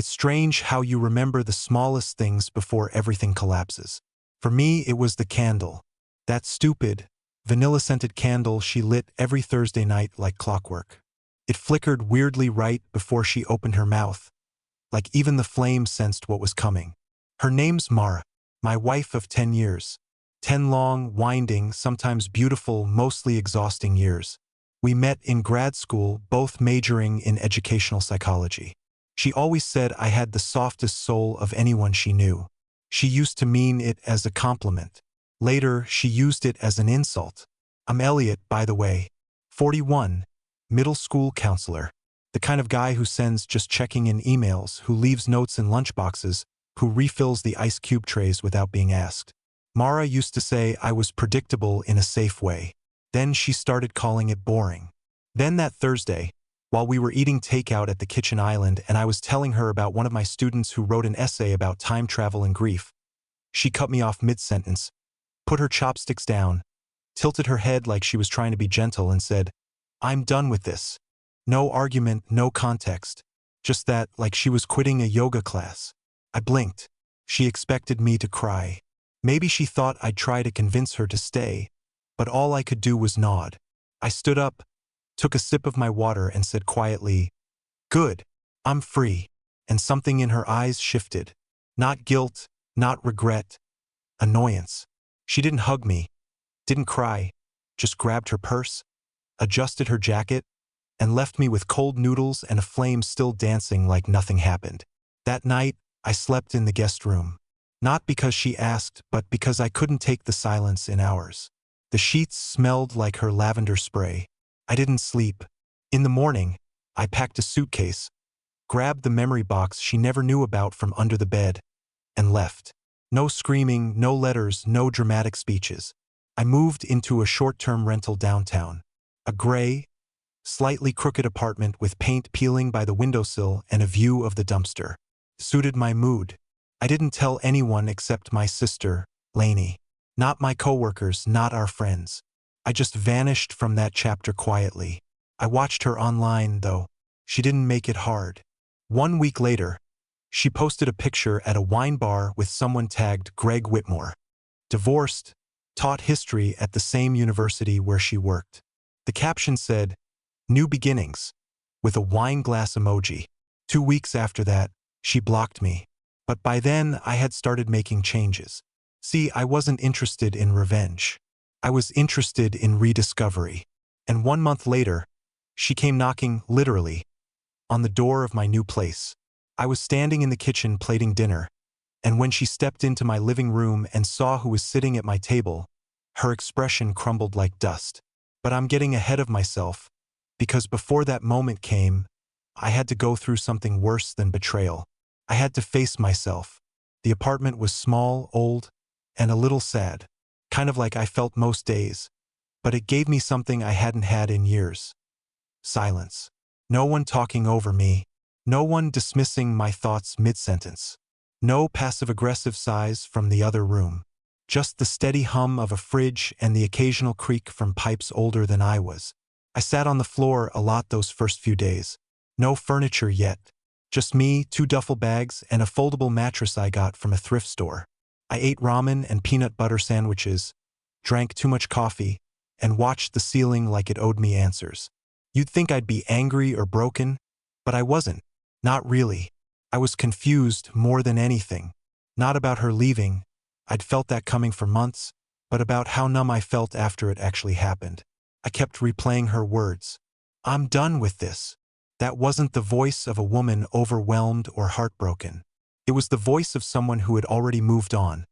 It's strange how you remember the smallest things before everything collapses. For me, it was the candle. That stupid, vanilla-scented candle she lit every Thursday night like clockwork. It flickered weirdly right before she opened her mouth, like even the flame sensed what was coming. Her name's Mara, my wife of 10 years. 10 long, winding, sometimes beautiful, mostly exhausting years. We met in grad school, both majoring in educational psychology. She always said I had the softest soul of anyone she knew. She used to mean it as a compliment. Later, she used it as an insult. I'm Elliot, by the way. 41. Middle school counselor. The kind of guy who sends just checking in emails, who leaves notes in lunchboxes, who refills the ice cube trays without being asked. Mara used to say I was predictable in a safe way. Then she started calling it boring. Then that Thursday, while we were eating takeout at the kitchen island and I was telling her about one of my students who wrote an essay about time travel and grief, she cut me off mid-sentence, put her chopsticks down, tilted her head like she was trying to be gentle and said, "I'm done with this." No argument, no context. Just that, like she was quitting a yoga class. I blinked. She expected me to cry. Maybe she thought I'd try to convince her to stay, but all I could do was nod. I stood up, took a sip of my water and said quietly, "Good, I'm free." And something in her eyes shifted. Not guilt, not regret, annoyance. She didn't hug me, didn't cry, just grabbed her purse, adjusted her jacket, and left me with cold noodles and a flame still dancing like nothing happened. That night, I slept in the guest room. Not because she asked, but because I couldn't take the silence in hours. The sheets smelled like her lavender spray. I didn't sleep. In the morning, I packed a suitcase, grabbed the memory box she never knew about from under the bed, and left. No screaming, no letters, no dramatic speeches. I moved into a short-term rental downtown. A gray, slightly crooked apartment with paint peeling by the windowsill and a view of the dumpster. Suited my mood. I didn't tell anyone except my sister, Lainey. Not my coworkers, not our friends. I just vanished from that chapter quietly. I watched her online, though. She didn't make it hard. 1 week later, she posted a picture at a wine bar with someone tagged Greg Whitmore. Divorced, taught history at the same university where she worked. The caption said, "New beginnings," with a wine glass emoji. 2 weeks after that, she blocked me. But by then, I had started making changes. See, I wasn't interested in revenge. I was interested in rediscovery. And 1 month later, she came knocking, literally, on the door of my new place. I was standing in the kitchen plating dinner, and when she stepped into my living room and saw who was sitting at my table, her expression crumbled like dust. But I'm getting ahead of myself, because before that moment came, I had to go through something worse than betrayal. I had to face myself. The apartment was small, old, and a little sad, kind of like I felt most days, but it gave me something I hadn't had in years. Silence. No one talking over me. No one dismissing my thoughts mid-sentence. No passive-aggressive sighs from the other room. Just the steady hum of a fridge and the occasional creak from pipes older than I was. I sat on the floor a lot those first few days. No furniture yet. Just me, 2 duffel bags, and a foldable mattress I got from a thrift store. I ate ramen and peanut butter sandwiches, drank too much coffee, and watched the ceiling like it owed me answers. You'd think I'd be angry or broken, but I wasn't. Not really. I was confused more than anything. Not about her leaving. I'd felt that coming for months, but about how numb I felt after it actually happened. I kept replaying her words. "I'm done with this." That wasn't the voice of a woman overwhelmed or heartbroken. It was the voice of someone who had already moved on.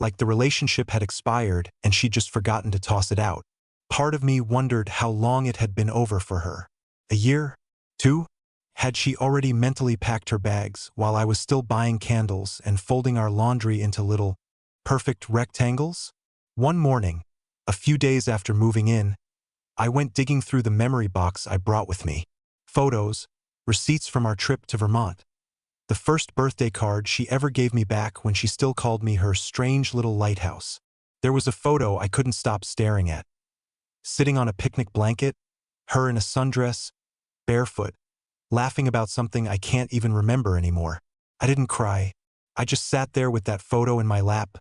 Like the relationship had expired and she'd just forgotten to toss it out. Part of me wondered how long it had been over for her. A year? 2? Had she already mentally packed her bags while I was still buying candles and folding our laundry into little, perfect rectangles? One morning, a few days after moving in, I went digging through the memory box I brought with me. Photos, receipts from our trip to Vermont. The first birthday card she ever gave me back when she still called me her strange little lighthouse. There was a photo I couldn't stop staring at. Sitting on a picnic blanket, her in a sundress, barefoot, laughing about something I can't even remember anymore. I didn't cry. I just sat there with that photo in my lap,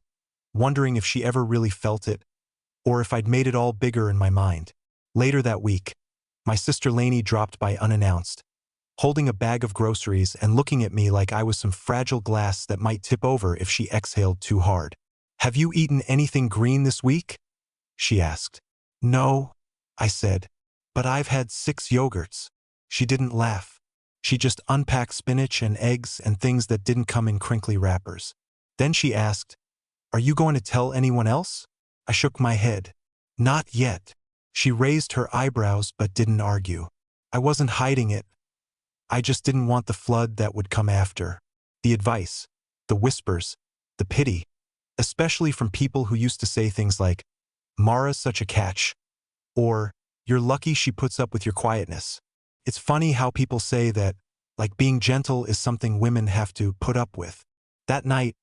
wondering if she ever really felt it, or if I'd made it all bigger in my mind. Later that week, my sister Lainey dropped by unannounced, holding a bag of groceries and looking at me like I was some fragile glass that might tip over if she exhaled too hard. "Have you eaten anything green this week?" she asked. "No," I said, "but I've had 6 yogurts." She didn't laugh. She just unpacked spinach and eggs and things that didn't come in crinkly wrappers. Then she asked, "Are you going to tell anyone else?" I shook my head. "Not yet." She raised her eyebrows but didn't argue. I wasn't hiding it. I just didn't want the flood that would come after. The advice, the whispers, the pity, especially from people who used to say things like, "Mara's such a catch," or "You're lucky she puts up with your quietness." It's funny how people say that, like being gentle is something women have to put up with. That night,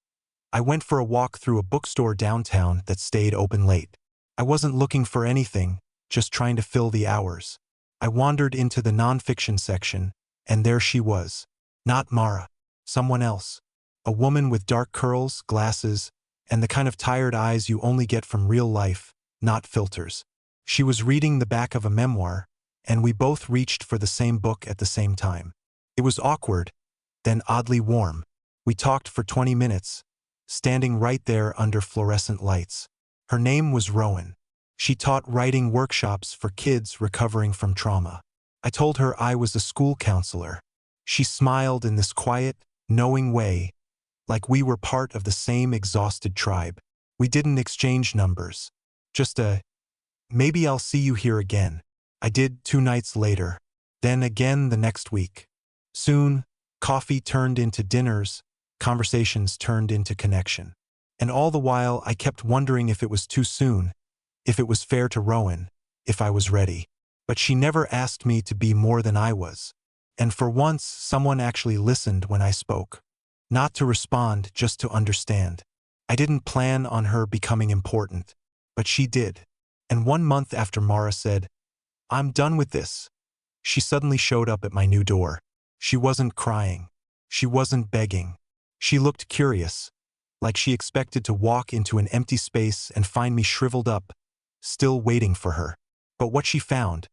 I went for a walk through a bookstore downtown that stayed open late. I wasn't looking for anything, just trying to fill the hours. I wandered into the nonfiction section, and there she was. Not Mara, someone else. A woman with dark curls, glasses, and the kind of tired eyes you only get from real life, not filters. She was reading the back of a memoir, and we both reached for the same book at the same time. It was awkward, then oddly warm. We talked for 20 minutes, standing right there under fluorescent lights. Her name was Rowan. She taught writing workshops for kids recovering from trauma. I told her I was a school counselor. She smiled in this quiet, knowing way, like we were part of the same exhausted tribe. We didn't exchange numbers. Just a, "Maybe I'll see you here again." I did 2 nights later, then again the next week. Soon, coffee turned into dinners, conversations turned into connection. And all the while I kept wondering if it was too soon, if it was fair to Rowan, if I was ready. But she never asked me to be more than I was. And for once, someone actually listened when I spoke. Not to respond, just to understand. I didn't plan on her becoming important, but she did. And 1 month after Mara said, "I'm done with this," she suddenly showed up at my new door. She wasn't crying. She wasn't begging. She looked curious, like she expected to walk into an empty space and find me shriveled up, still waiting for her. But what she found,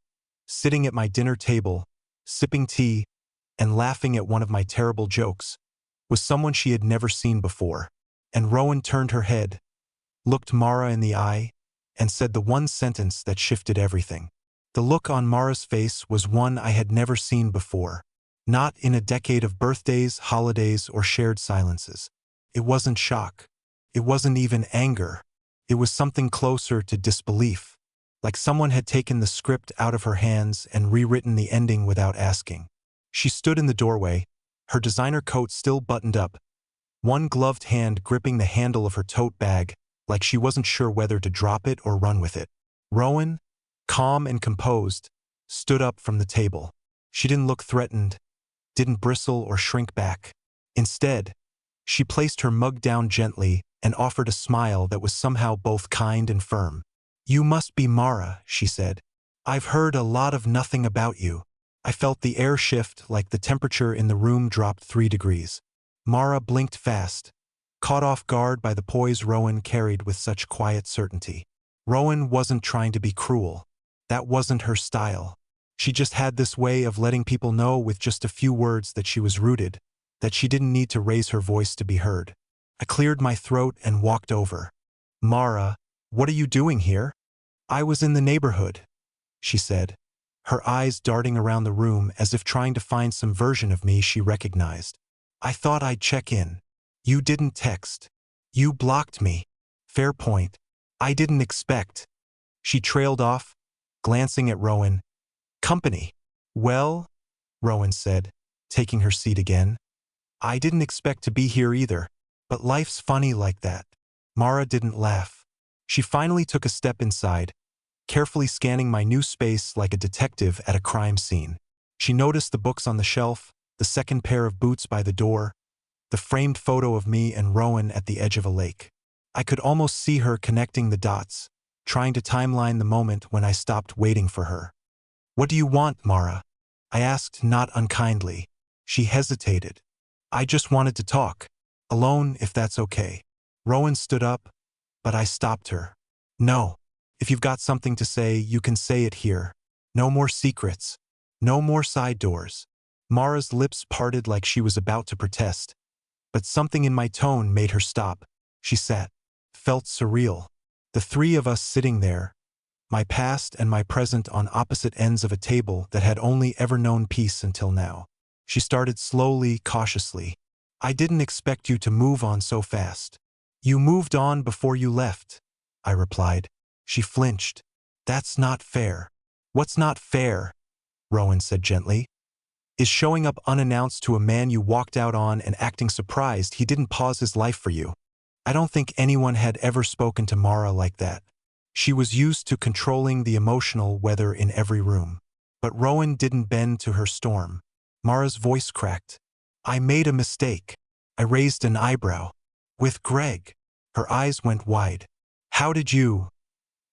sitting at my dinner table, sipping tea, and laughing at one of my terrible jokes, was someone she had never seen before. And Rowan turned her head, looked Mara in the eye, and said the one sentence that shifted everything. The look on Mara's face was one I had never seen before. Not in a decade of birthdays, holidays, or shared silences. It wasn't shock. It wasn't even anger. It was something closer to disbelief. Like someone had taken the script out of her hands and rewritten the ending without asking. She stood in the doorway, her designer coat still buttoned up, one gloved hand gripping the handle of her tote bag, like she wasn't sure whether to drop it or run with it. Rowan, calm and composed, stood up from the table. She didn't look threatened, didn't bristle or shrink back. Instead, she placed her mug down gently and offered a smile that was somehow both kind and firm. "You must be Mara," she said. "I've heard a lot of nothing about you." I felt the air shift, like the temperature in the room dropped 3 degrees. Mara blinked fast, caught off guard by the poise Rowan carried with such quiet certainty. Rowan wasn't trying to be cruel. That wasn't her style. She just had this way of letting people know with just a few words that she was rooted, that she didn't need to raise her voice to be heard. I cleared my throat and walked over. "Mara, what are you doing here?" "I was in the neighborhood," she said, her eyes darting around the room as if trying to find some version of me she recognized. "I thought I'd check in. You didn't text. You blocked me." "Fair point. I didn't expect." She trailed off, glancing at Rowan. "Company." "Well," Rowan said, taking her seat again, "I didn't expect to be here either, but life's funny like that." Mara didn't laugh. She finally took a step inside, carefully scanning my new space like a detective at a crime scene. She noticed the books on the shelf, the second pair of boots by the door, the framed photo of me and Rowan at the edge of a lake. I could almost see her connecting the dots, trying to timeline the moment when I stopped waiting for her. "What do you want, Mara?" I asked, not unkindly. She hesitated. I just wanted to talk. Alone, if that's okay. Rowan stood up, but I stopped her. No. If you've got something to say, you can say it here. No more secrets. No more side doors. Mara's lips parted like she was about to protest, but something in my tone made her stop. She sat. Felt surreal. The three of us sitting there, my past and my present on opposite ends of a table that had only ever known peace until now. She started slowly, cautiously. I didn't expect you to move on so fast. You moved on before you left, I replied. She flinched. That's not fair. What's not fair? Rowan said gently. Is showing up unannounced to a man you walked out on and acting surprised he didn't pause his life for you. I don't think anyone had ever spoken to Mara like that. She was used to controlling the emotional weather in every room. But Rowan didn't bend to her storm. Mara's voice cracked. I made a mistake. I raised an eyebrow. With Greg. Her eyes went wide. How did you?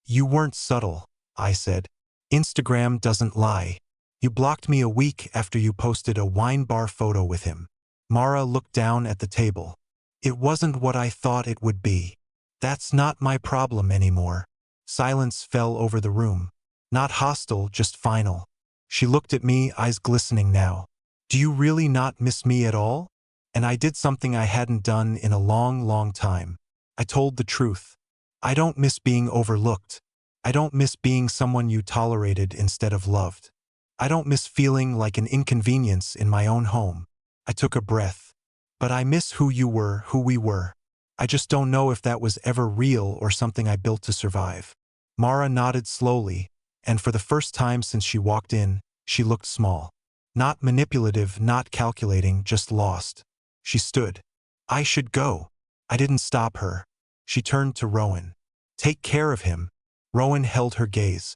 You weren't subtle, I said. Instagram doesn't lie. You blocked me a week after you posted a wine bar photo with him. Mara looked down at the table. It wasn't what I thought it would be. That's not my problem anymore. Silence fell over the room. Not hostile, just final. She looked at me, eyes glistening now. Do you really not miss me at all? And I did something I hadn't done in a long, long time. I told the truth. I don't miss being overlooked. I don't miss being someone you tolerated instead of loved. I don't miss feeling like an inconvenience in my own home. I took a breath. But I miss who you were, who we were. I just don't know if that was ever real or something I built to survive. Mara nodded slowly, and for the first time since she walked in, she looked small. Not manipulative, not calculating, just lost. She stood. I should go. I didn't stop her. She turned to Rowan. Take care of him. Rowan held her gaze.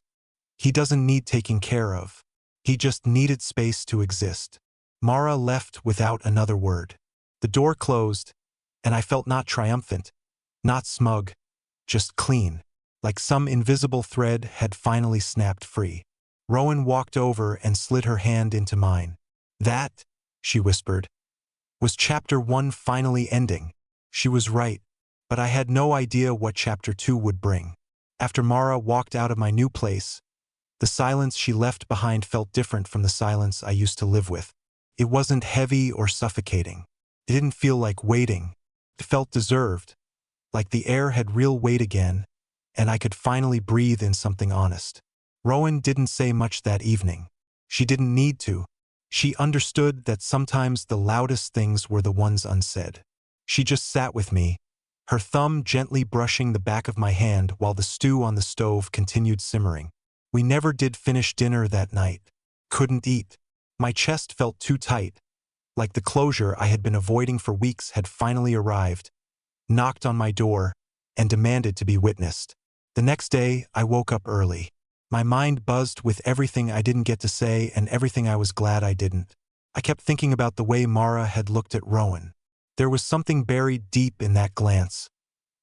He doesn't need taking care of. He just needed space to exist. Mara left without another word. The door closed, and I felt not triumphant, not smug, just clean, like some invisible thread had finally snapped free. Rowan walked over and slid her hand into mine. That, she whispered, was chapter 1 finally ending. She was right, but I had no idea what chapter 2 would bring. After Mara walked out of my new place, the silence she left behind felt different from the silence I used to live with. It wasn't heavy or suffocating. It didn't feel like waiting. It felt deserved, like the air had real weight again, and I could finally breathe in something honest. Rowan didn't say much that evening. She didn't need to. She understood that sometimes the loudest things were the ones unsaid. She just sat with me, her thumb gently brushing the back of my hand while the stew on the stove continued simmering. We never did finish dinner that night. Couldn't eat. My chest felt too tight, like the closure I had been avoiding for weeks had finally arrived, knocked on my door, and demanded to be witnessed. The next day, I woke up early. My mind buzzed with everything I didn't get to say and everything I was glad I didn't. I kept thinking about the way Mara had looked at Rowan. There was something buried deep in that glance,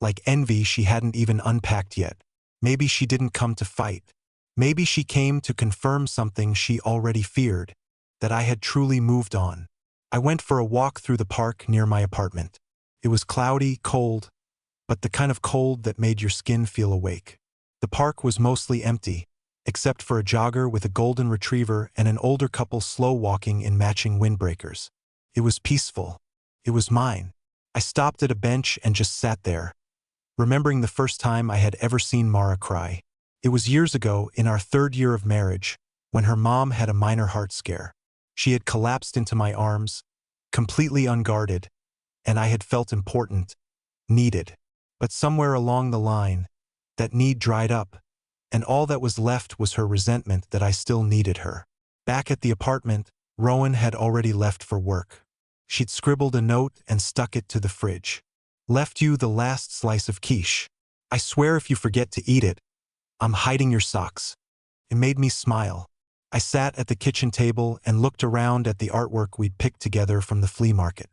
like envy she hadn't even unpacked yet. Maybe she didn't come to fight. Maybe she came to confirm something she already feared, that I had truly moved on. I went for a walk through the park near my apartment. It was cloudy, cold, but the kind of cold that made your skin feel awake. The park was mostly empty, except for a jogger with a golden retriever and an older couple slow walking in matching windbreakers. It was peaceful. It was mine. I stopped at a bench and just sat there, remembering the first time I had ever seen Mara cry. It was years ago, in our 3rd year of marriage, when her mom had a minor heart scare. She had collapsed into my arms, completely unguarded, and I had felt important, needed. But somewhere along the line, that need dried up, and all that was left was her resentment that I still needed her. Back at the apartment, Rowan had already left for work. She'd scribbled a note and stuck it to the fridge. Left you the last slice of quiche. I swear if you forget to eat it, I'm hiding your socks. It made me smile. I sat at the kitchen table and looked around at the artwork we'd picked together from the flea market.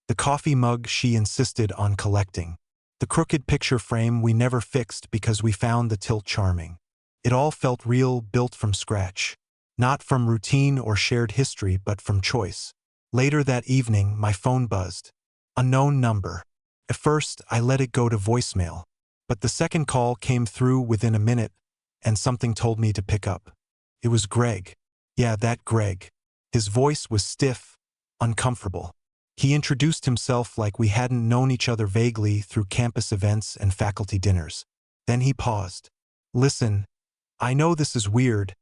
The coffee mug she insisted on collecting. The crooked picture frame we never fixed because we found the tilt charming. It all felt real, built from scratch. Not from routine or shared history, but from choice. Later that evening, my phone buzzed. Unknown number. At first, I let it go to voicemail. But the second call came through within a minute, and something told me to pick up. It was Greg. Yeah, that Greg. His voice was stiff, uncomfortable. He introduced himself like we hadn't known each other, vaguely through campus events and faculty dinners. Then he paused. Listen, I know this is weird,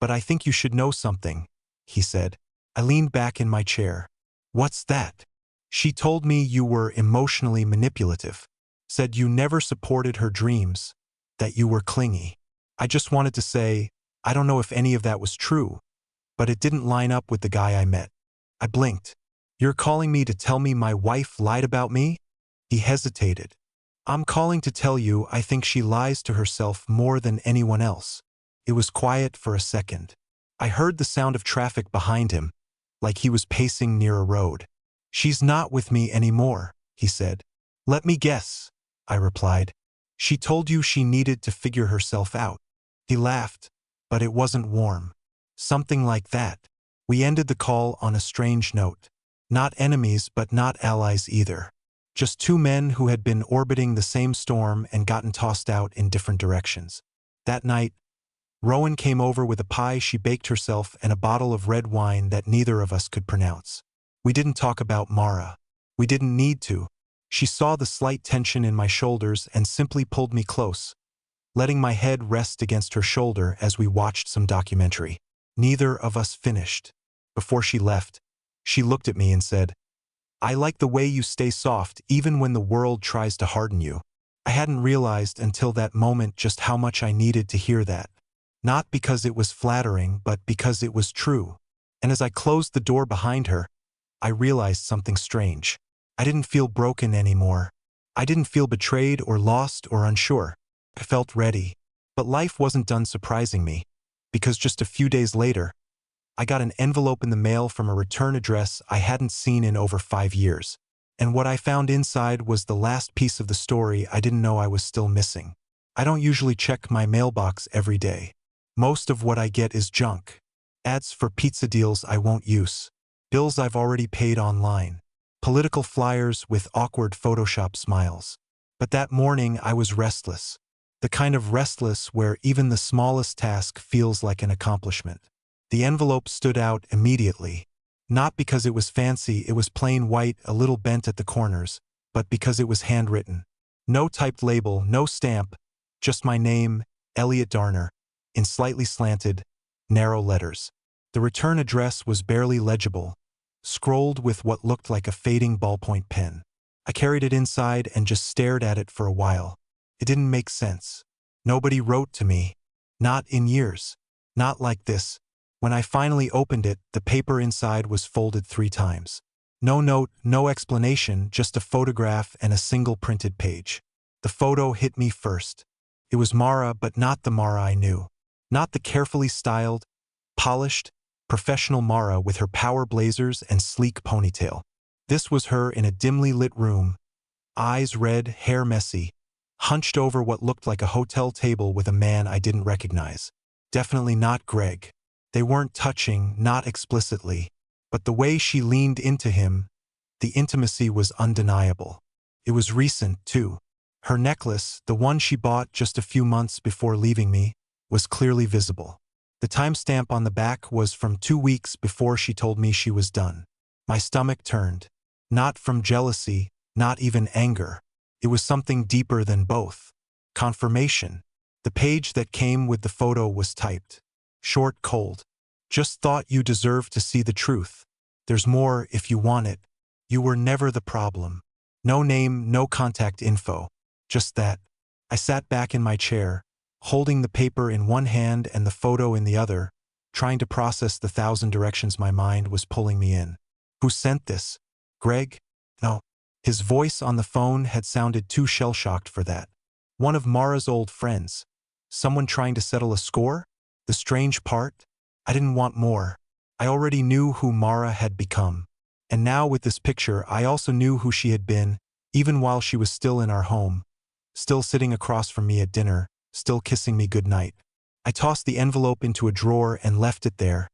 but I think you should know something, he said. I leaned back in my chair. What's that? She told me you were emotionally manipulative. Said you never supported her dreams, that you were clingy. I just wanted to say, I don't know if any of that was true, but it didn't line up with the guy I met. I blinked. You're calling me to tell me my wife lied about me? He hesitated. I'm calling to tell you I think she lies to herself more than anyone else. It was quiet for a second. I heard the sound of traffic behind him, like he was pacing near a road. She's not with me anymore, he said. Let me guess, I replied. She told you she needed to figure herself out. He laughed, but it wasn't warm. Something like that. We ended the call on a strange note. Not enemies, but not allies either. Just two men who had been orbiting the same storm and gotten tossed out in different directions. That night, Rowan came over with a pie she baked herself and a bottle of red wine that neither of us could pronounce. We didn't talk about Mara. We didn't need to. She saw the slight tension in my shoulders and simply pulled me close, letting my head rest against her shoulder as we watched some documentary. Neither of us finished. Before she left, she looked at me and said, I like the way you stay soft even when the world tries to harden you. I hadn't realized until that moment just how much I needed to hear that. Not because it was flattering, but because it was true. And as I closed the door behind her, I realized something strange. I didn't feel broken anymore. I didn't feel betrayed or lost or unsure. I felt ready. But life wasn't done surprising me, because just a few days later, I got an envelope in the mail from a return address I hadn't seen in over 5 years. And what I found inside was the last piece of the story I didn't know I was still missing. I don't usually check my mailbox every day. Most of what I get is junk. Ads for pizza deals I won't use. Bills I've already paid online. Political flyers with awkward Photoshop smiles. But that morning I was restless. The kind of restless where even the smallest task feels like an accomplishment. The envelope stood out immediately. Not because it was fancy, it was plain white, a little bent at the corners, but because it was handwritten. No typed label, no stamp, just my name, Elliot Darner, in slightly slanted, narrow letters. The return address was barely legible, scrolled with what looked like a fading ballpoint pen. I carried it inside and just stared at it for a while. It didn't make sense. Nobody wrote to me. Not in years. Not like this. When I finally opened it, the paper inside was folded 3 times. No note, no explanation, just a photograph and a single printed page. The photo hit me first. It was Mara, but not the Mara I knew. Not the carefully styled, polished, professional Mara with her power blazers and sleek ponytail. This was her in a dimly lit room, eyes red, hair messy, hunched over what looked like a hotel table with a man I didn't recognize. Definitely not Greg. They weren't touching, not explicitly, but the way she leaned into him, the intimacy was undeniable. It was recent, too. Her necklace, the one she bought just a few months before leaving me, was clearly visible. The timestamp on the back was from 2 weeks before she told me she was done. My stomach turned. Not from jealousy, not even anger. It was something deeper than both. Confirmation. The page that came with the photo was typed. Short, cold. Just thought you deserved to see the truth. There's more if you want it. You were never the problem. No name, no contact info. Just that. I sat back in my chair, holding the paper in one hand and the photo in the other, trying to process the 1,000 directions my mind was pulling me in. Who sent this? Greg? No. His voice on the phone had sounded too shell-shocked for that. One of Mara's old friends. Someone trying to settle a score? The strange part? I didn't want more. I already knew who Mara had become. And now with this picture, I also knew who she had been, even while she was still in our home, still sitting across from me at dinner, still kissing me goodnight. I tossed the envelope into a drawer and left it there,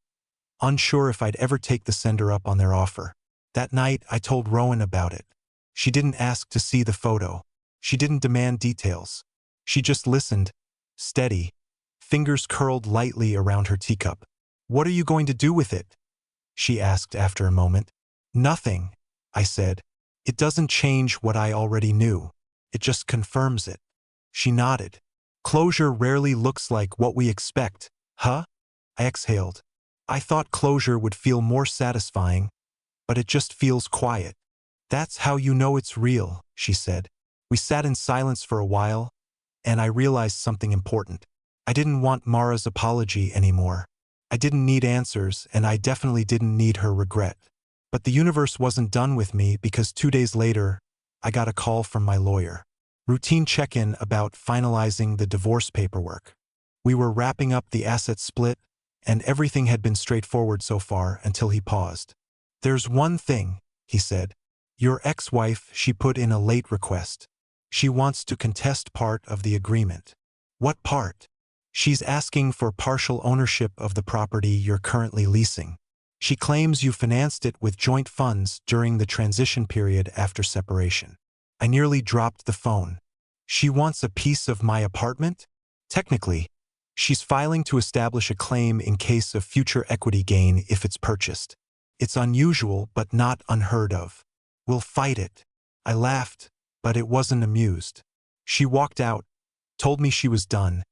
unsure if I'd ever take the sender up on their offer. That night, I told Rowan about it. She didn't ask to see the photo. She didn't demand details. She just listened, steady, fingers curled lightly around her teacup. "What are you going to do with it?" she asked after a moment. "Nothing," I said. "It doesn't change what I already knew. It just confirms it." She nodded. "Closure rarely looks like what we expect, huh?" I exhaled. I thought closure would feel more satisfying, but it just feels quiet. "That's how you know it's real," she said. We sat in silence for a while, and I realized something important. I didn't want Mara's apology anymore. I didn't need answers, and I definitely didn't need her regret. But the universe wasn't done with me because 2 days later, I got a call from my lawyer. Routine check-in about finalizing the divorce paperwork. We were wrapping up the asset split, and everything had been straightforward so far until he paused. "There's one thing," he said. "Your ex-wife, she put in a late request. She wants to contest part of the agreement." "What part?" "She's asking for partial ownership of the property you're currently leasing. She claims you financed it with joint funds during the transition period after separation." I nearly dropped the phone. "She wants a piece of my apartment?" "Technically, she's filing to establish a claim in case of future equity gain if it's purchased. It's unusual but not unheard of. We'll fight it." I laughed, but it wasn't amused. She walked out, told me she was done,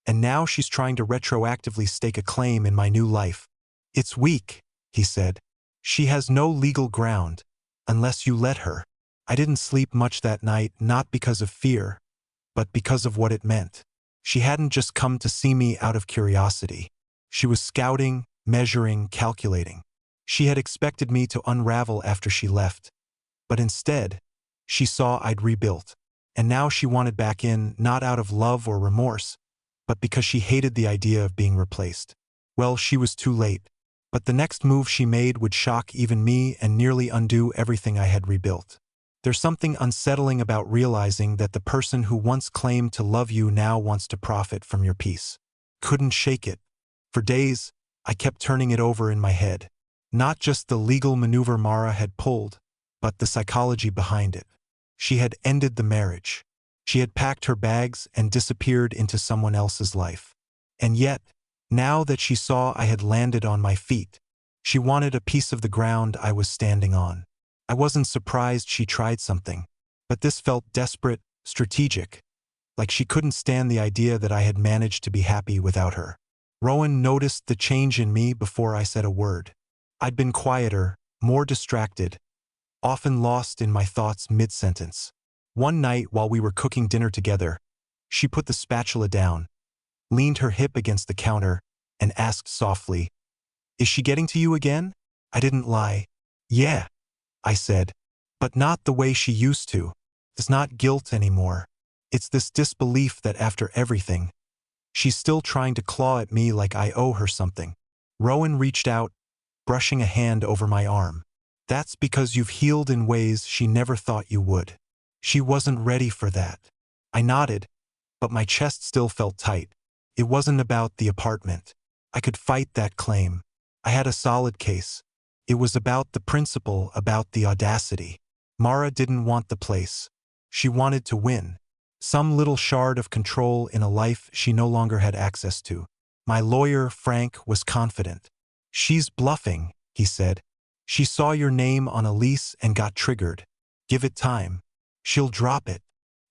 and now she's trying to retroactively stake a claim in my new life. "It's weak," he said. "She has no legal ground, unless you let her." I didn't sleep much that night, not because of fear, but because of what it meant. She hadn't just come to see me out of curiosity. She was scouting, measuring, calculating. She had expected me to unravel after she left, but instead, she saw I'd rebuilt. And now she wanted back in, not out of love or remorse, but because she hated the idea of being replaced. Well, she was too late. But the next move she made would shock even me and nearly undo everything I had rebuilt. There's something unsettling about realizing that the person who once claimed to love you now wants to profit from your peace. Couldn't shake it. For days, I kept turning it over in my head. Not just the legal maneuver Mara had pulled, but the psychology behind it. She had ended the marriage. She had packed her bags and disappeared into someone else's life. And yet, now that she saw I had landed on my feet, she wanted a piece of the ground I was standing on. I wasn't surprised she tried something, but this felt desperate, strategic, like she couldn't stand the idea that I had managed to be happy without her. Rowan noticed the change in me before I said a word. I'd been quieter, more distracted, often lost in my thoughts mid-sentence. One night while we were cooking dinner together, she put the spatula down, leaned her hip against the counter, and asked softly, "Is she getting to you again?" I didn't lie. "Yeah," I said, "but not the way she used to. It's not guilt anymore. It's this disbelief that after everything, she's still trying to claw at me like I owe her something." Rowan reached out, brushing a hand over my arm. "That's because you've healed in ways she never thought you would. She wasn't ready for that." I nodded, but my chest still felt tight. It wasn't about the apartment. I could fight that claim. I had a solid case. It was about the principle, about the audacity. Mara didn't want the place. She wanted to win. Some little shard of control in a life she no longer had access to. My lawyer, Frank, was confident. "She's bluffing," he said. "She saw your name on a lease and got triggered. Give it time. She'll drop it."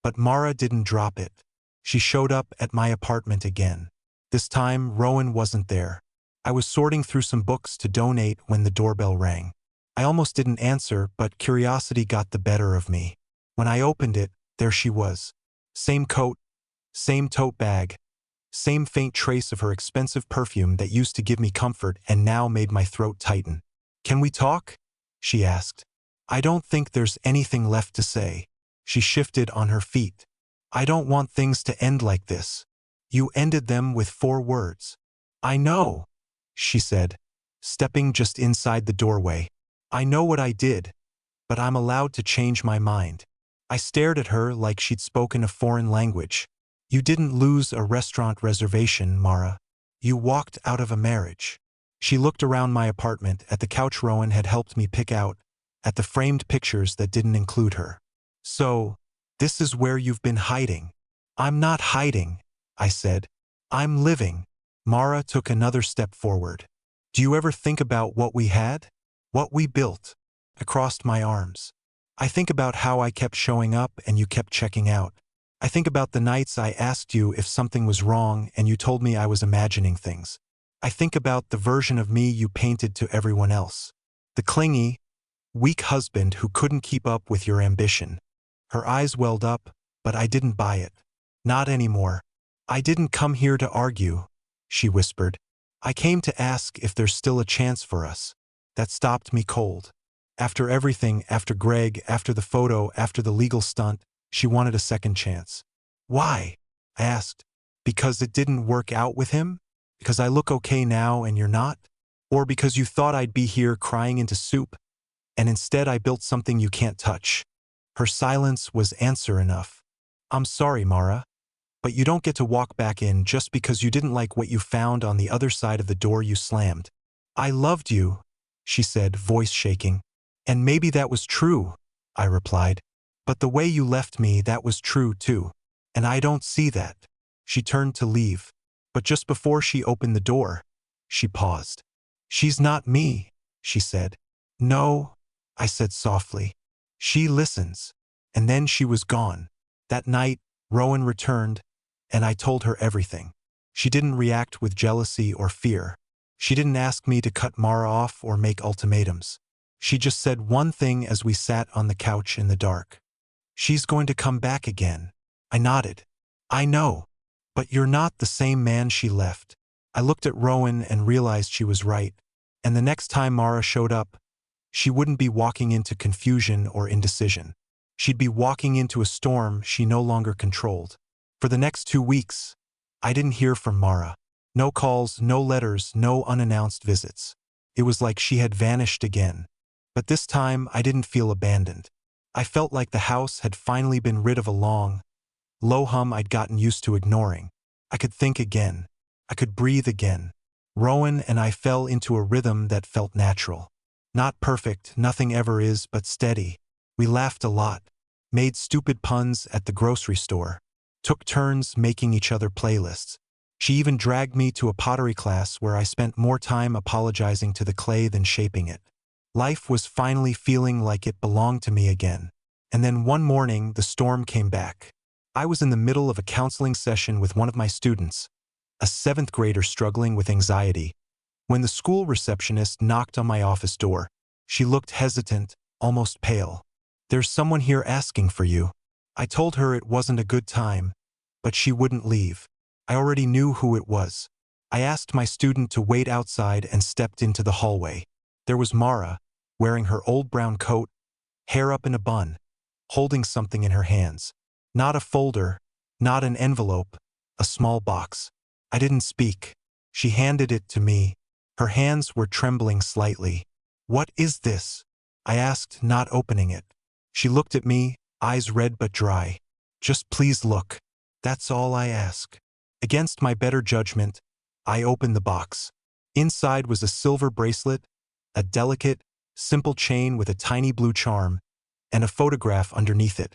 But Mara didn't drop it. She showed up at my apartment again. This time, Rowan wasn't there. I was sorting through some books to donate when the doorbell rang. I almost didn't answer, but curiosity got the better of me. When I opened it, there she was. Same coat, same tote bag, same faint trace of her expensive perfume that used to give me comfort and now made my throat tighten. "Can we talk?" she asked. "I don't think there's anything left to say." She shifted on her feet. "I don't want things to end like this. You ended them with 4 words." "I know," she said, stepping just inside the doorway. "I know what I did, but I'm allowed to change my mind." I stared at her like she'd spoken a foreign language. You didn't lose a restaurant reservation, Mara. You walked out of a marriage. She looked around my apartment, at the couch Rowan had helped me pick out, at the framed pictures that didn't include her. So, this is where you've been hiding. I'm not hiding, I said. I'm living. Mara took another step forward. Do you ever think about what we had? What we built? I crossed my arms. I think about how I kept showing up and you kept checking out. I think about the nights I asked you if something was wrong and you told me I was imagining things. I think about the version of me you painted to everyone else. The clingy, weak husband who couldn't keep up with your ambition. Her eyes welled up, but I didn't buy it. Not anymore. I didn't come here to argue, she whispered. I came to ask if there's still a chance for us. That stopped me cold. After everything, after Greg, after the photo, after the legal stunt, she wanted a second chance. Why? I asked. Because it didn't work out with him? Because I look okay now and you're not? Or because you thought I'd be here crying into soup, and instead I built something you can't touch? Her silence was answer enough. I'm sorry, Mara, but you don't get to walk back in just because you didn't like what you found on the other side of the door you slammed. I loved you, she said, voice shaking. And maybe that was true, I replied. But the way you left me, that was true too. And I don't see that. She turned to leave. But just before she opened the door, she paused. She's not me, she said. No, I said softly. She listens. And then she was gone. That night, Rowan returned, and I told her everything. She didn't react with jealousy or fear. She didn't ask me to cut Mara off or make ultimatums. She just said one thing as we sat on the couch in the dark. She's going to come back again. I nodded. I know. But you're not the same man she left. I looked at Rowan and realized she was right. And the next time Mara showed up, she wouldn't be walking into confusion or indecision. She'd be walking into a storm she no longer controlled. For the next 2 weeks, I didn't hear from Mara. No calls, no letters, no unannounced visits. It was like she had vanished again. But this time, I didn't feel abandoned. I felt like the house had finally been rid of a long, low hum I'd gotten used to ignoring. I could think again. I could breathe again. Rowan and I fell into a rhythm that felt natural. Not perfect, nothing ever is, but steady. We laughed a lot, made stupid puns at the grocery store, took turns making each other playlists. She even dragged me to a pottery class where I spent more time apologizing to the clay than shaping it. Life was finally feeling like it belonged to me again. And then one morning, the storm came back. I was in the middle of a counseling session with one of my students, a 7th grader struggling with anxiety, when the school receptionist knocked on my office door. She looked hesitant, almost pale. There's someone here asking for you. I told her it wasn't a good time, but she wouldn't leave. I already knew who it was. I asked my student to wait outside and stepped into the hallway. There was Mara, wearing her old brown coat, hair up in a bun, holding something in her hands. Not a folder, not an envelope, a small box. I didn't speak. She handed it to me. Her hands were trembling slightly. What is this? I asked, not opening it. She looked at me, eyes red but dry. Just please look. That's all I ask. Against my better judgment, I opened the box. Inside was a silver bracelet, a delicate, simple chain with a tiny blue charm, and a photograph underneath it.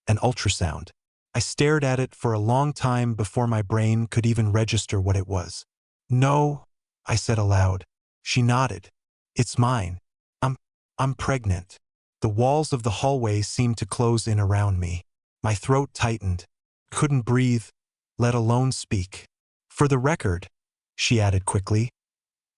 An ultrasound. I stared at it for a long time before my brain could even register what it was. No, I said aloud. She nodded. It's mine. I'm pregnant. The walls of the hallway seemed to close in around me. My throat tightened. Couldn't breathe, let alone speak. For the record, she added quickly,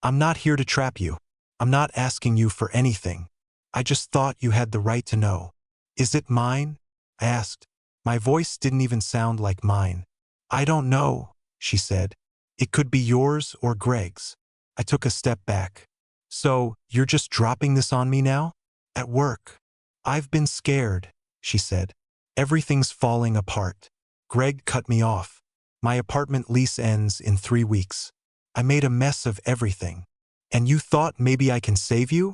I'm not here to trap you. I'm not asking you for anything. I just thought you had the right to know. Is it mine? I asked. My voice didn't even sound like mine. I don't know, she said. It could be yours or Greg's. I took a step back. So, you're just dropping this on me now? At work. I've been scared, she said. Everything's falling apart. Greg cut me off. My apartment lease ends in 3 weeks. I made a mess of everything. And you thought maybe I can save you?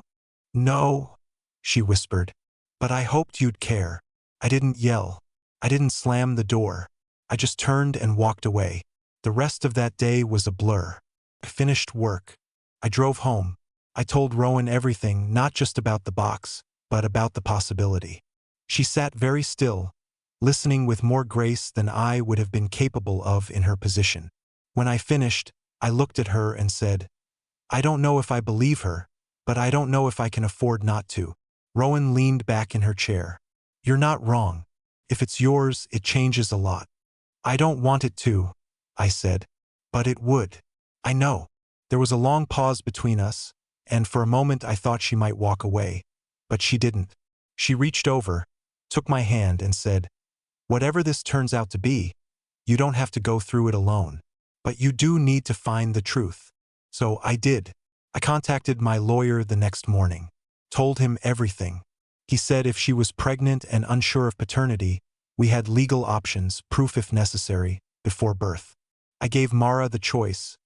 No, she whispered. But I hoped you'd care. I didn't yell. I didn't slam the door. I just turned and walked away. The rest of that day was a blur. I finished work. I drove home. I told Rowan everything, not just about the box, but about the possibility. She sat very still, listening with more grace than I would have been capable of in her position. When I finished, I looked at her and said, "I don't know if I believe her, but I don't know if I can afford not to." Rowan leaned back in her chair. "You're not wrong. If it's yours, it changes a lot." "I don't want it to," I said. "But it would." "I know." There was a long pause between us, and for a moment I thought she might walk away, but she didn't. She reached over, took my hand and said, "Whatever this turns out to be, you don't have to go through it alone. But you do need to find the truth." So I did. I contacted my lawyer the next morning, told him everything. He said if she was pregnant and unsure of paternity, we had legal options, proof if necessary, before birth. I gave Mara the choice: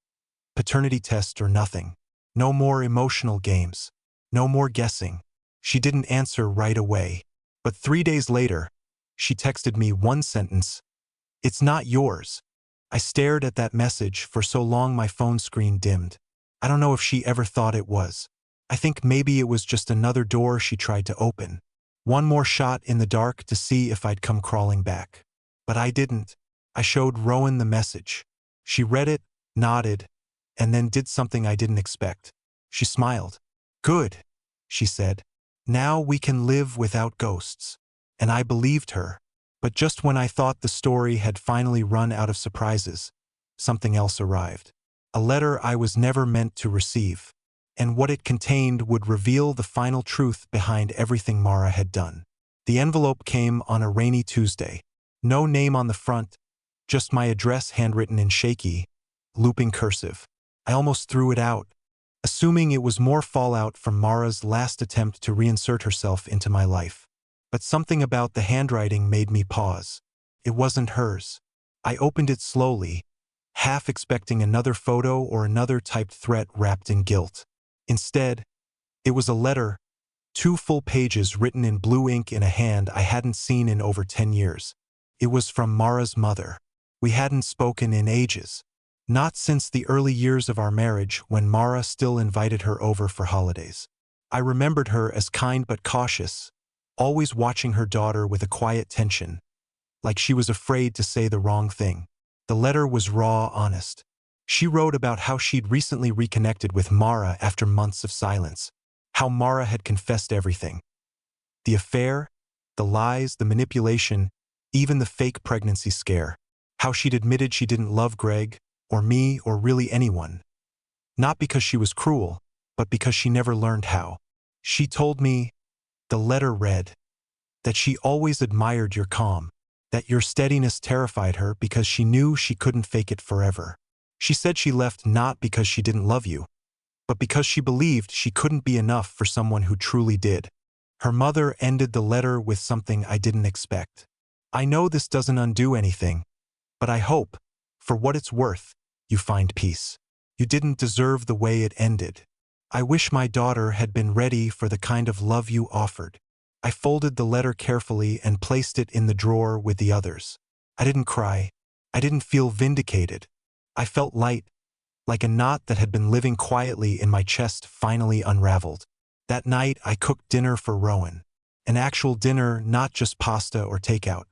paternity test or nothing. No more emotional games. No more guessing. She didn't answer right away. But 3 days later, she texted me one sentence: "It's not yours." I stared at that message for so long my phone screen dimmed. I don't know if she ever thought it was. I think maybe it was just another door she tried to open. One more shot in the dark to see if I'd come crawling back. But I didn't. I showed Rowan the message. She read it, nodded, and then did something I didn't expect. She smiled. "Good," she said. "Now we can live without ghosts." And I believed her. But just when I thought the story had finally run out of surprises, something else arrived. A letter I was never meant to receive. And what it contained would reveal the final truth behind everything Mara had done. The envelope came on a rainy Tuesday. No name on the front, just my address handwritten in shaky, looping cursive. I almost threw it out, assuming it was more fallout from Mara's last attempt to reinsert herself into my life. But something about the handwriting made me pause. It wasn't hers. I opened it slowly, half expecting another photo or another typed threat wrapped in guilt. Instead, it was a letter, 2 full pages written in blue ink in a hand I hadn't seen in over 10 years. It was from Mara's mother. We hadn't spoken in ages. Not since the early years of our marriage when Mara still invited her over for holidays. I remembered her as kind but cautious, always watching her daughter with a quiet tension, like she was afraid to say the wrong thing. The letter was raw, honest. She wrote about how she'd recently reconnected with Mara after months of silence, how Mara had confessed everything. The affair, the lies, the manipulation, even the fake pregnancy scare. How she'd admitted she didn't love Greg, or me, or really anyone. Not because she was cruel, but because she never learned how. She told me, the letter read, that she always admired your calm, that your steadiness terrified her because she knew she couldn't fake it forever. She said she left not because she didn't love you, but because she believed she couldn't be enough for someone who truly did. Her mother ended the letter with something I didn't expect. "I know this doesn't undo anything, but I hope, for what it's worth, you find peace. You didn't deserve the way it ended. I wish my daughter had been ready for the kind of love you offered." I folded the letter carefully and placed it in the drawer with the others. I didn't cry. I didn't feel vindicated. I felt light, like a knot that had been living quietly in my chest finally unraveled. That night I cooked dinner for Rowan. An actual dinner, not just pasta or takeout.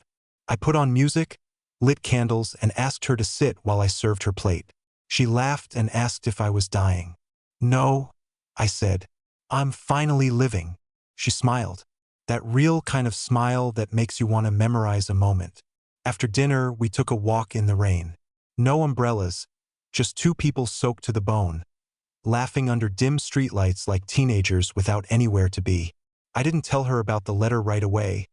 I put on music, lit candles, and asked her to sit while I served her plate. She laughed and asked if I was dying. "No," I said. "I'm finally living." She smiled. That real kind of smile that makes you want to memorize a moment. After dinner, we took a walk in the rain. No umbrellas, just 2 people soaked to the bone, laughing under dim streetlights like teenagers without anywhere to be. I didn't tell her about the letter right away,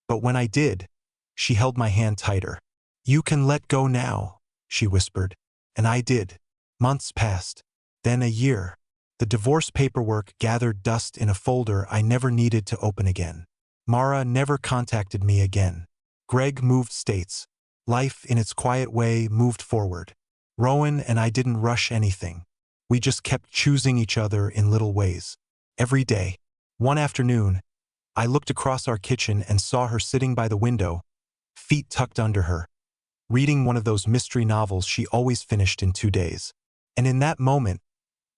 but when I did, she held my hand tighter. "You can let go now," she whispered. And I did. Months passed. Then a year. The divorce paperwork gathered dust in a folder I never needed to open again. Mara never contacted me again. Greg moved states. Life, in its quiet way, moved forward. Rowan and I didn't rush anything. We just kept choosing each other in little ways. Every day. One afternoon, I looked across our kitchen and saw her sitting by the window, feet tucked under her, reading one of those mystery novels she always finished in 2 days. And in that moment,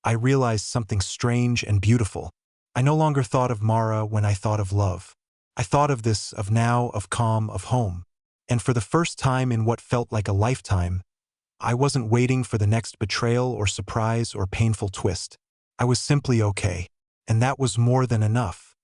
I realized something strange and beautiful. I no longer thought of Mara when I thought of love. I thought of this, of now, of calm, of home. And for the first time in what felt like a lifetime, I wasn't waiting for the next betrayal or surprise or painful twist. I was simply okay. And that was more than enough.